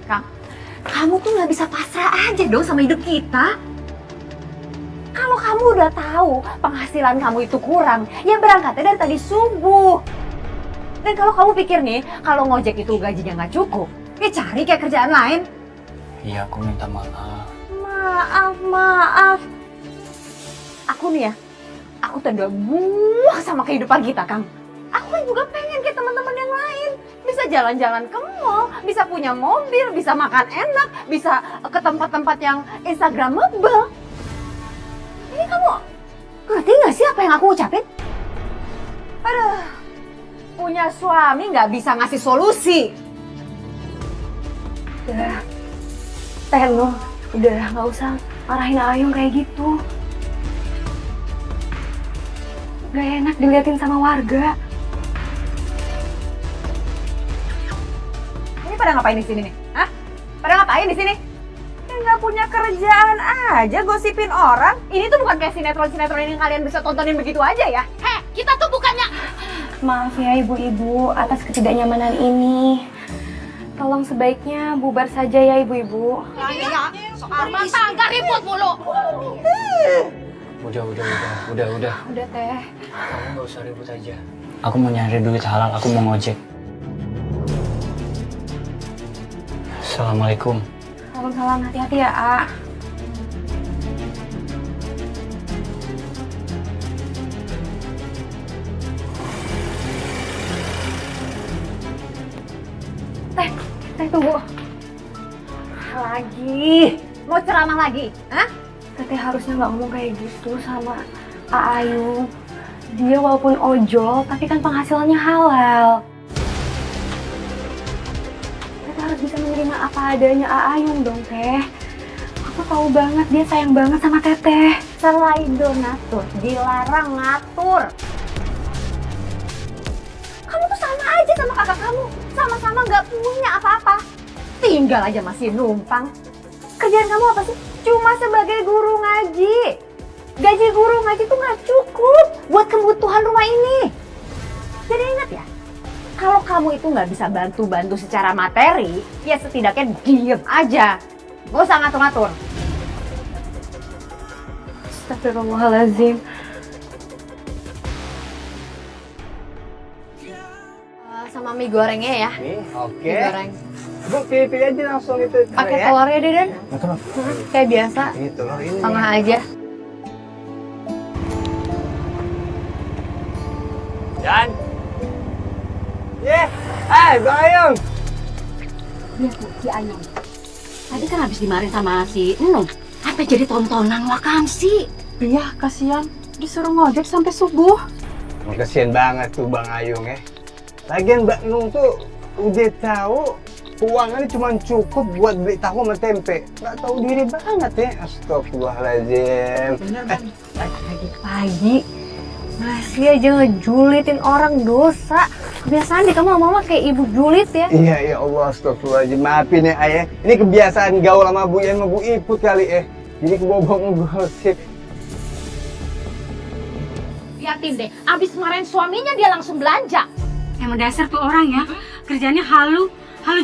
Kang, kamu tuh nggak bisa pasrah aja dong sama hidup kita. Kalau kamu udah tahu penghasilan kamu itu kurang, ya berangkatnya dari tadi subuh. Dan kalau kamu pikir nih, kalau ngojek itu gajinya nggak cukup, ya cari kayak kerjaan lain. Iya, aku minta maaf. Maaf. Aku nih ya, aku tuh udah muak sama kehidupan kita, Kang. Aku kan juga pengen kayak teman-teman yang lain. Bisa jalan-jalan ke mall, bisa punya mobil, bisa makan enak, bisa ke tempat-tempat yang instagramable. Ini kamu ngerti gak sih apa yang aku ucapin? Aduh, punya suami gak bisa ngasih solusi. Udah, Teh Nur, udah gak usah marahin Ayung kayak gitu. Gak enak diliatin sama warga. Ini pada ngapain di sini nih? Hah? Pada ngapain di sini? Nggak punya kerjaan aja gosipin orang. Ini tuh bukan kayak sinetron-sinetron yang kalian bisa tontonin begitu aja ya. Heh, kita tuh bukannya... Maaf ya ibu-ibu atas ketidaknyamanan ini. Tolong sebaiknya bubar saja ya ibu-ibu. Ya, soal rumah tangga ribut mulu. Udah. Udah Teh. Kamu nggak usah ribut aja. Aku mau nyari duit halal, aku mau ngojek. Assalamualaikum. Salam, hati-hati ya, A. Teh tunggu. Lagi. Mau ceramah lagi? Hah? Teteh harusnya nggak ngomong kayak gitu sama A Ayu. Dia walaupun ojol, tapi kan penghasilannya halal. Teteh harus bisa menerima apa adanya A Ayu dong, Teh. Aku tahu banget dia sayang banget sama Teteh. Selain donatur, dilarang ngatur. Kamu tuh sama aja sama kakak kamu. Sama-sama nggak punya apa-apa. Tinggal aja masih numpang. Kerjaan kamu apa sih? Cuma sebagai guru ngaji. Gaji guru ngaji tuh nggak cukup buat kebutuhan rumah ini. Jadi ingat ya, kalau kamu itu nggak bisa bantu-bantu secara materi, ya setidaknya diem aja. Gak usah ngatur-ngatur. Astagfirullahaladzim. Sama mie gorengnya ya. Oke. Mie goreng. Bu, pilih aja langsung itu. Pakai ya. telurnya deh, Dan. Kayak biasa. Ini telur ini. Tengah aja. Dan. Bang Ayung. Dia tuh, si Ayung. Tadi kan habis dimarahin sama si Enung. Apa jadi tontonan wakansi? Iya, kasihan. Disuruh ngojek sampai subuh. Kasian banget tuh Bang Ayung ya. Lagian Mbak Nung tuh udah tahu keuangannya cuma cukup buat beli tahu sama tempe. Nggak tahu diri banget ya. Astagfirullahaladzim. Pagi-pagi masih aja ngejulitin orang dosa. Kebiasaan deh kamu sama mama kayak ibu julit ya. Iya, ya Allah, astagfirullahaladzim. Maafin ya ayah. Ini kebiasaan gaul sama Bu Ian sama Bu Iput kali ya. Jadi kebobong ngegosip. Liatin deh, abis marahin suaminya dia langsung belanja. Emang dasar tuh orang ya, kerjanya halu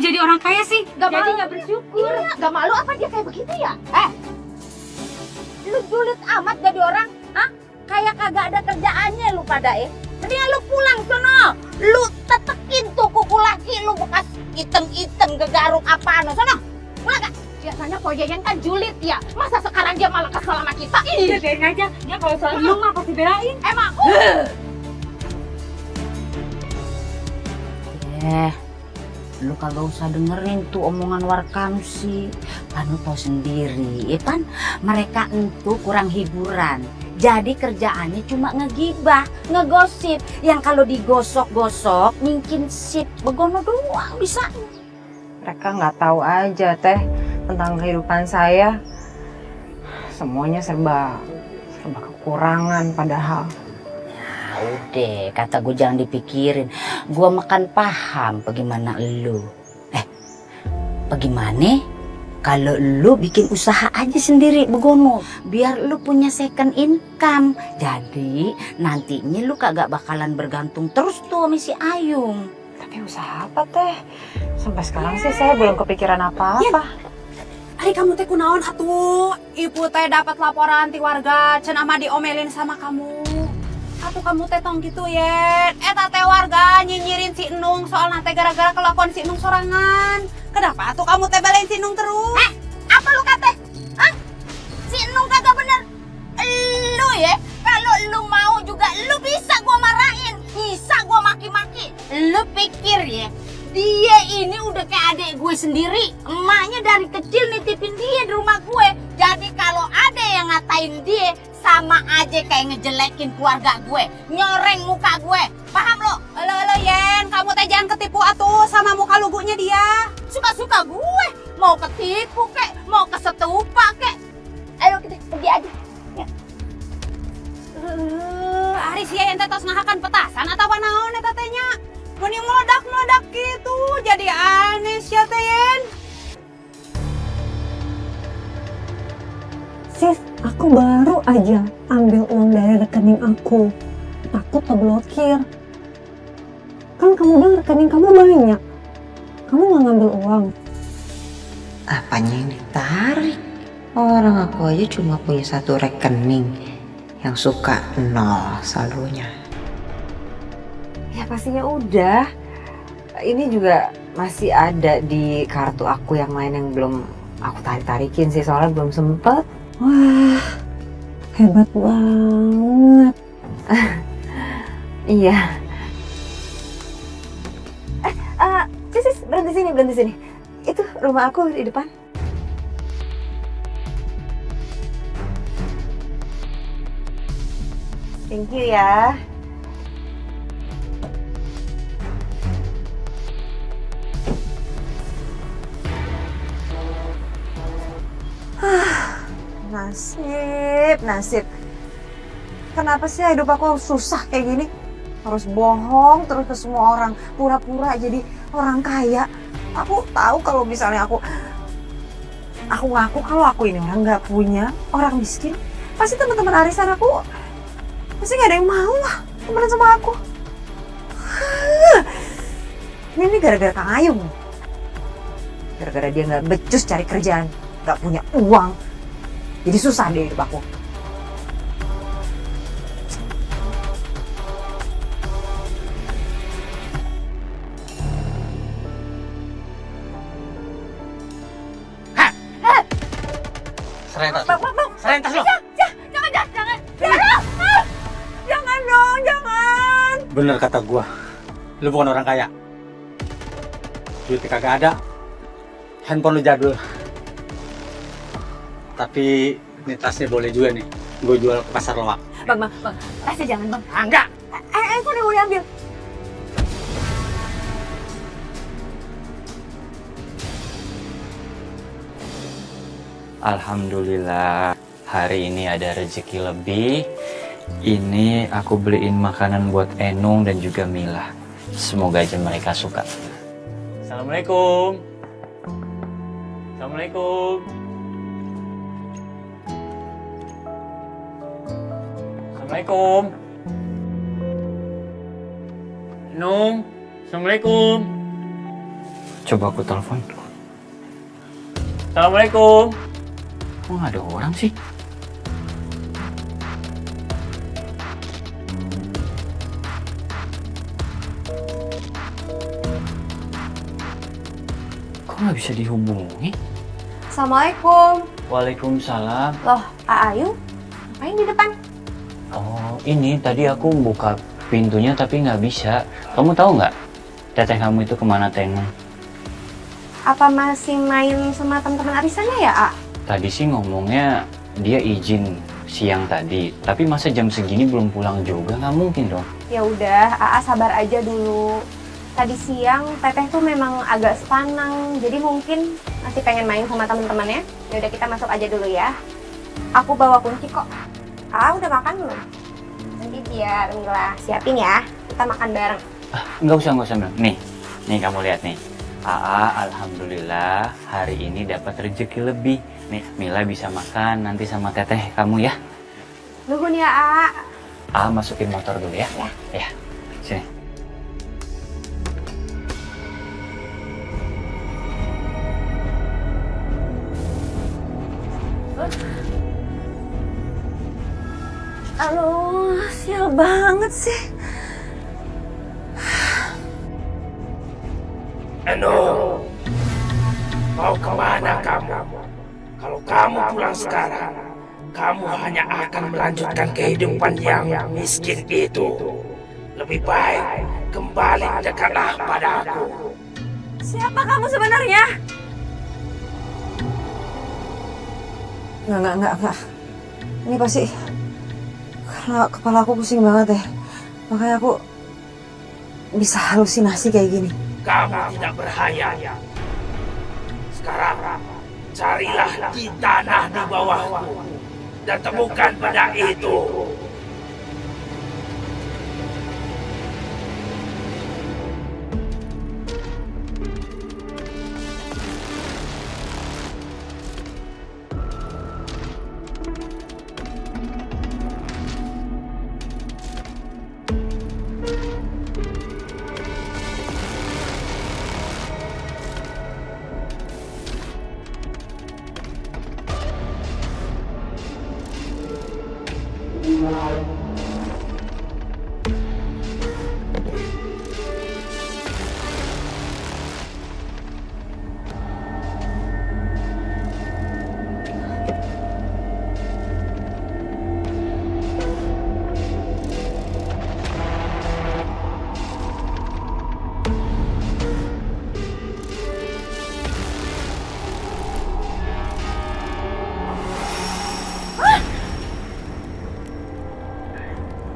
jadi orang kaya sih. Gak malu, gak bersyukur. Iya, gak malu apa dia kayak begitu ya? Lu julid amat jadi orang, hah? Kayak kagak ada kerjaannya lu pada Mendingan lu pulang sono. Lu tetekin tuh kuku laki lu bekas item-item gegaruk apaan sono. Pulang gak? Biasanya Koyayan kan julid ya. Masa sekarang dia malah kesel sama kita? Iya, biarin aja. Dia kalau soal lu mah pasti belain. Emang Lu kagak usah dengerin tuh omongan Warkamsi. Kan lu tau sendiri, ya kan mereka itu kurang hiburan. Jadi kerjaannya cuma ngegibah, ngegosip. Yang kalau digosok-gosok, mungkin sip, begono doang bisa. Mereka nggak tahu aja teh tentang kehidupan saya. Semuanya serba kekurangan padahal. Udah, kata gue jangan dipikirin. Gue makan paham bagaimana lu. Bagaimana kalau lu bikin usaha aja sendiri begono, biar lu punya second income. Jadi nantinya lu kagak bakalan bergantung terus tuh sama si Ayung. Tapi usaha apa teh? Sampai sekarang sih saya belum kepikiran apa-apa. Ari kamu teh kunaon atuh? Ibu teh dapat laporan ti warga cenah mah diomelin sama kamu. Atuh kamu teh tong gitu Yen. Eta teh warga nyinyirin si Enung soal teh gara-gara kelakuan si Enung sorangan. Kenapa atuh kamu teh belain si Enung terus? Apa lu kata? Hah? Si Enung kagak bener. Lu ya, kalau lu mau juga lu bisa gua marahin, bisa gua maki-maki. Lu pikir ya, dia ini udah kayak adik gue sendiri. Emaknya dari kecil nitipin dia di rumah gue. Jadi kalau ada yang ngatain dia, sama aja kayak ngejelekin keluarga gue, nyoreng muka gue. Paham lo? Halo Yen, kamu teh jangan ketipu atuh sama muka lugunya dia. Suka-suka gue, mau ketipu kek, mau kesetupa kek. Ayo kita pergi aja. Ari sia ente tos ngahakan petasan atau naon eta teh nya? Mun meledak-meledak gitu, jadi aneh sia teh Yen. Sis, aku baru aja ambil uang dari rekening aku. Takut keblokir. Kan kamu bilang rekening kamu banyak. Kamu nggak ngambil uang. Apanya yang ditarik? Orang aku aja cuma punya satu rekening yang suka nol saldonya. Ya pastinya udah. Ini juga masih ada di kartu aku yang lain yang belum aku tarik-tarikin sih, soalnya belum sempet. Wah, hebat banget. Iya. Sis, berhenti sini. Itu rumah aku di depan. Thank you ya. Nasib. Kenapa sih hidup aku harus susah kayak gini? Harus bohong terus ke semua orang, pura-pura jadi orang kaya. Aku tahu kalau misalnya aku ngaku kalau aku ini orang nggak punya, orang miskin, pasti teman-teman arisan aku pasti nggak ada yang mau lah temenan sama aku. Ini gara-gara Kang Ayung. Gara-gara dia nggak becus cari kerjaan, nggak punya uang, jadi susah deh hidup aku. Serahin tas lo. Jangan dong, jangan. Bener kata gua, lu bukan orang kaya. Duitnya kagak ada, handphone lu jadul. Tapi ini tasnya boleh juga nih, gue jual ke pasar loak. Bang, tasnya jangan bang. Enggak. Handphone yang mau diambil. Alhamdulillah, hari ini ada rezeki lebih. Ini aku beliin makanan buat Enung dan juga Mila. Semoga aja mereka suka. Assalamualaikum. Assalamualaikum. Assalamualaikum. Enung. Assalamualaikum. Coba aku telepon. Assalamualaikum. Kok nggak ada orang sih? Kok nggak bisa dihubungi? Assalamualaikum. Waalaikumsalam. Loh, Ayu, ngapain di depan? Oh, ini tadi aku buka pintunya tapi nggak bisa. Kamu tahu nggak? Teteh kamu itu kemana, Tenung? Apa masih main sama teman-teman arisannya ya, A? Tadi sih ngomongnya dia izin siang tadi, tapi masa jam segini belum pulang juga? Nggak mungkin dong. Ya udah, AA sabar aja dulu. Tadi siang Teteh tuh memang agak sepanang, jadi mungkin masih pengen main sama teman-temannya. Ya udah kita masuk aja dulu ya. Aku bawa kunci kok. AA udah makan belum? Nanti biar Mila siapin ya. Kita makan bareng. Nggak usah Mel. Nih kamu lihat nih. Alhamdulillah hari ini dapat rezeki lebih. Nih Mila bisa makan nanti sama Teteh kamu ya. Nuhun ya, A. Masukin motor dulu ya. Ya. Sini. Aduh, sial banget sih. Enung, mau kemana kamu? Kalau kamu pulang sekarang, kamu hanya akan melanjutkan kehidupan yang miskin itu. Lebih baik kembali dekatlah padaku. Siapa kamu sebenarnya? Enggak. Ini pasti karena kepala aku pusing banget ya. Makanya aku bisa halusinasi kayak gini. Kamu tidak berhayal. Sekarang carilah di tanah di bawahku dan temukan benda itu.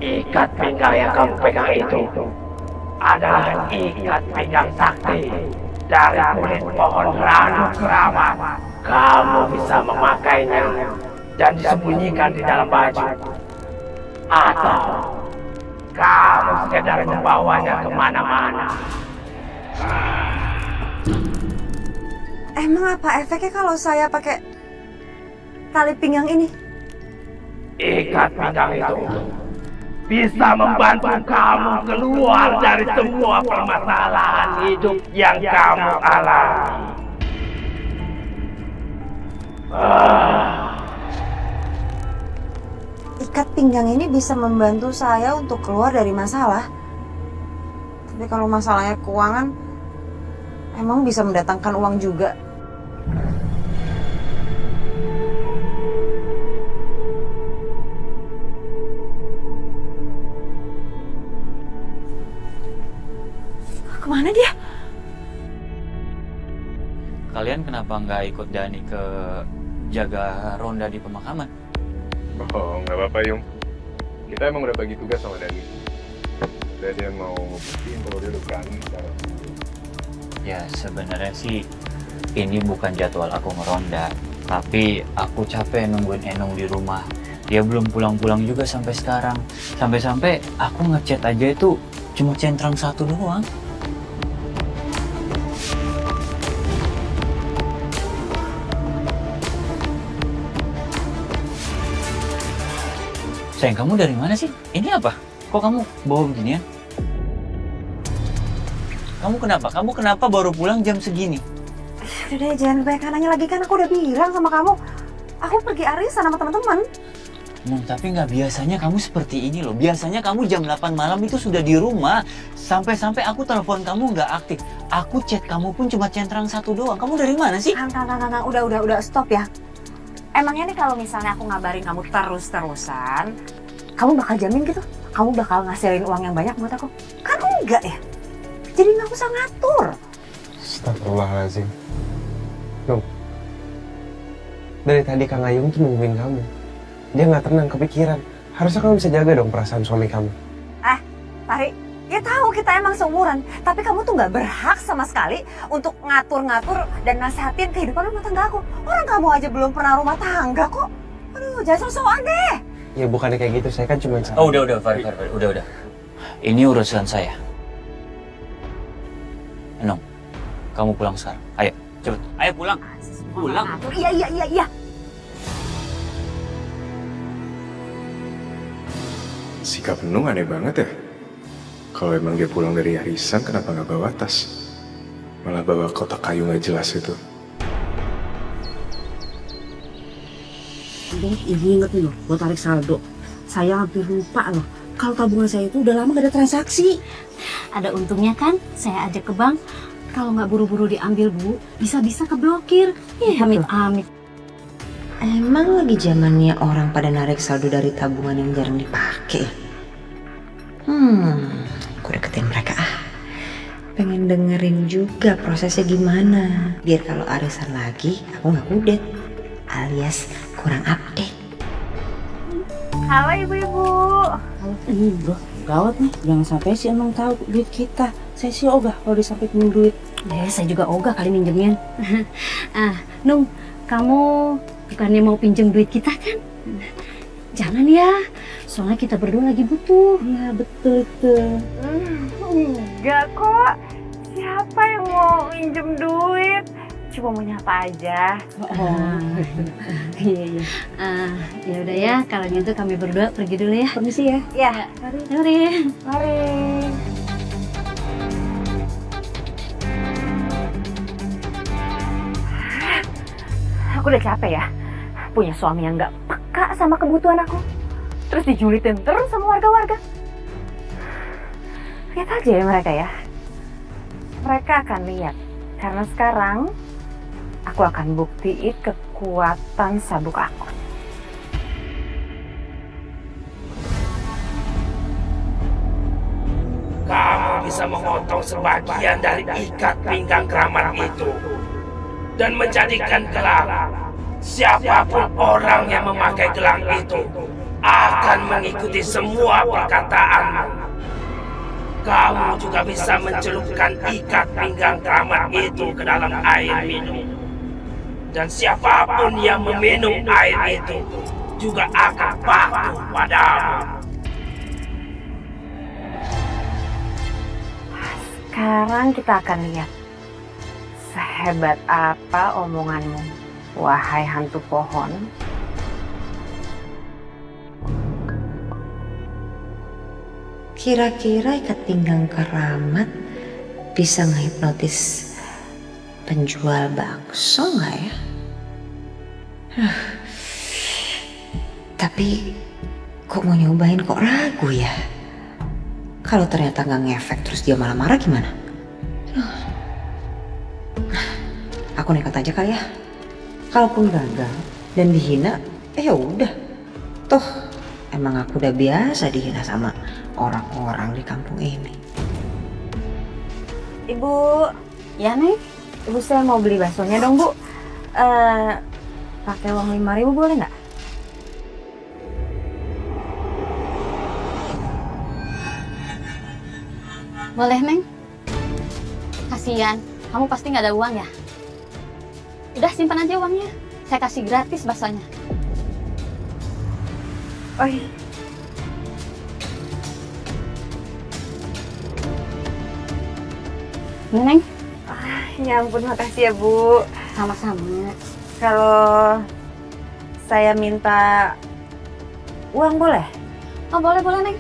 Ikat pinggang yang kamu pegang itu adalah ikat pinggang sakti dari kulit pohon ranu keramat. Kamu bisa memakainya dan disembunyikan di dalam baju, atau kamu sekedar membawanya kemana-mana. Emang apa efeknya kalau saya pakai tali pinggang ini? Ikat pinggang itu bisa membantu kamu keluar dari semua permasalahan hidup yang kamu alami. Ikat pinggang ini bisa membantu saya untuk keluar dari masalah. Tapi kalau masalahnya keuangan, emang bisa mendatangkan uang juga. Kemana dia? Kalian kenapa nggak ikut Dani ke jaga ronda di pemakaman? Oh, nggak apa-apa, Yung. Kita emang udah bagi tugas sama Dani. Dan dia mau ngebuktiin kalau dia udah berani sekarang. Ya, sebenarnya sih ini bukan jadwal aku ngeronda. Tapi aku capek nungguin Enung di rumah. Dia belum pulang-pulang juga sampai sekarang. Sampai-sampai aku ngechat aja itu cuma centang satu doang. Sayang, kamu dari mana sih? Ini apa? Kok kamu bawa beginian? Kamu kenapa? Kamu kenapa baru pulang jam segini? Udah deh, jangan kebanyakan nanya lagi, kan aku udah bilang sama kamu. Aku pergi arisan sama teman-teman. Tapi nggak biasanya kamu seperti ini loh. Biasanya kamu jam 8 malam itu sudah di rumah. Sampai-sampai aku telepon kamu nggak aktif. Aku chat kamu pun cuma centang satu doang. Kamu dari mana sih? Kang, udah, stop ya. Emangnya nih kalau misalnya aku ngabarin kamu terus-terusan, kamu bakal jamin gitu? Kamu bakal ngasihin uang yang banyak buat aku? Kan enggak ya? Jadi nggak usah ngatur. Astagfirullahaladzim. Yung, dari tadi Kang Ayung tuh nungguin kamu. Dia nggak tenang, kepikiran. Harusnya kamu bisa jaga dong perasaan suami kamu. Tari, ya tahu kita emang seumuran, tapi kamu tuh nggak berhak sama sekali untuk ngatur-ngatur dan nasihatin kehidupan rumah tangga aku. Orang kamu aja belum pernah rumah tangga kok. Aduh, jangan sok-sokan deh. Ya bukannya kayak gitu, saya kan cuma Oh, udah, Farid, udah. Ini urusan saya. Enung, kamu pulang sekarang. Ayo, cepet. Ayo pulang. Pulang. Iya. Sikap Enung aneh banget ya. Kalau emang dia pulang dari arisan, kenapa nggak bawa tas? Malah bawa kotak kayu nggak jelas itu. Ibu inget nih loh, gue tarik saldo. saya hampir lupa loh. Kalau tabungan saya itu udah lama gak ada transaksi. Ada untungnya kan, saya ajak ke bank. Kalau nggak buru-buru diambil Bu, bisa-bisa keblokir. Amit-amit. Emang lagi zamannya orang pada narik saldo dari tabungan yang jarang dipakai. Aku deketin mereka pengen dengerin juga prosesnya gimana. Biar kalau arisan lagi aku nggak kudet alias kurang update. Halo ibu-ibu. Loh, gawat nih. Jangan sampai si Enong tahu duit kita. Saya sih ogah kalau disampaikan duit. Saya juga ogah kali minjemnya. Nung, kamu bukannya mau pinjem duit kita kan? Jangan ya, soalnya kita berdua lagi butuh. Ya betul tuh. Enggak kok. Siapa yang mau minjem duit? Cuma mau nyapa aja. Iya. Ya udah ya, kalau gitu kami berdua pergi dulu ya. Permisi ya. Ya, Mari. mari. Aku udah capek ya, punya suami yang nggak peka sama kebutuhan aku. Terus dijulitin terus sama warga-warga. Lihat aja ya mereka ya. Mereka akan lihat, karena sekarang aku akan buktiin kekuatan sabuk aku. Kamu bisa memotong sebagian dari ikat pinggang keramat itu dan menjadikan gelang. Siapapun orang yang memakai gelang itu akan mengikuti semua perkataanmu. Kamu juga bisa mencelupkan ikat pinggang keramat itu ke dalam air minum. Dan siapapun yang meminum air itu juga akan patuh padamu. Sekarang kita akan lihat sehebat apa omonganmu, wahai hantu pohon. Kira-kira ikat pinggang keramat bisa ngehipnotis penjual bakso nggak ya? Tapi kok mau nyobain kok ragu ya? Kalau ternyata nggak ngefek terus dia malah marah gimana? Aku nekat aja kali ya. Kalaupun gagal dan dihina, ya udah. Toh emang aku udah biasa dihina sama orang-orang di kampung ini. Ibu, ya nih, ibu saya mau beli baksonya dong Bu. Pakai uang 5.000 boleh nggak? Boleh, Neng. Kasian, kamu pasti nggak ada uang ya? Udah simpan aja uangnya. Saya kasih gratis baksonya. Oh iya. Neng, Ya ampun, makasih ya Bu. sama-sama. Kalau saya minta uang boleh? Oh, boleh, Neng.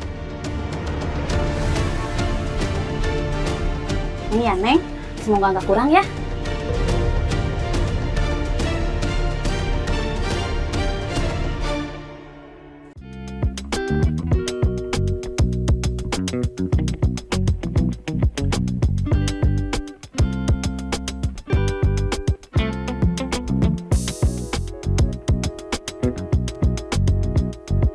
Ini ya, Neng. Semoga nggak kurang ya.